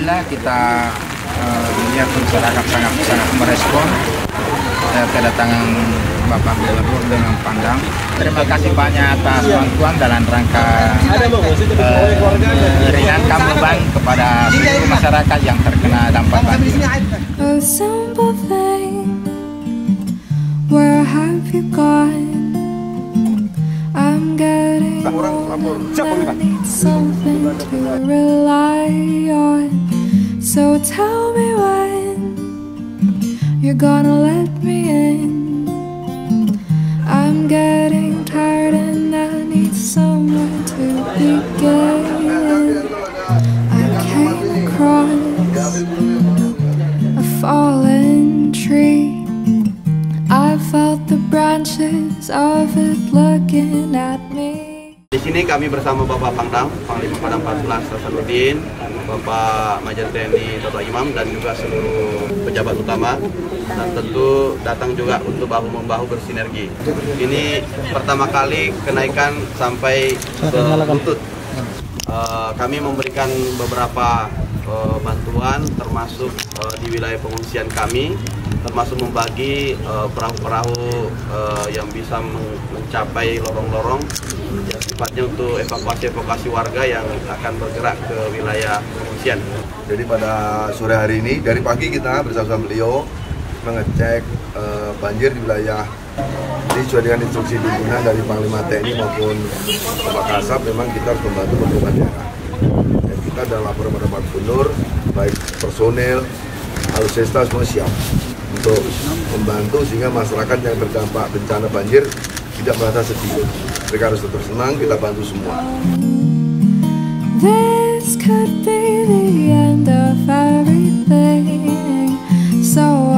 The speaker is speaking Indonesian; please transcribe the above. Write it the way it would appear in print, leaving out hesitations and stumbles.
Alhamdulillah kita melihat masyarakat sangat merespon kedatangan Bapak Gubernur dengan pandang. Terima kasih banyak atas bantuan dalam rangka meringankan beban kepada seluruh masyarakat yang terkena dampak banjir. A simple thing, where have you gone? I'm getting old and I need something to rely on. So tell me when you're gonna let me in. I'm getting tired and I need somewhere to begin. I came across a fallen tree. I felt the branches of it looking at me. Di sini kami bersama Bapak Pangdam, Panglima Kodam 14 Hasanuddin, Bapak Majen TNI Toto Imam dan juga seluruh pejabat utama, dan tentu datang juga untuk bahu-membahu bersinergi. Ini pertama kali kenaikan sampai ke lutut. Kami memberikan beberapa bantuan termasuk di wilayah pengungsian kami, termasuk membagi perahu-perahu yang bisa mencapai lorong-lorong yang sifatnya untuk evakuasi warga yang akan bergerak ke wilayah pengungsian. Jadi pada sore hari ini, dari pagi kita bersama beliau mengecek banjir di wilayah. Jadi sesuai dengan instruksi pimpinan dari Panglima TNI maupun Bapak Kasab, memang kita harus membantu pemerintah daerah. Dan kita dalam laporan pada Pak Gubernur, baik personel, alutsista semua siap untuk membantu sehingga masyarakat yang terdampak bencana banjir tidak merasa sedih. Mereka harus tetap senang, kita bantu semua. This could be the end of everything, so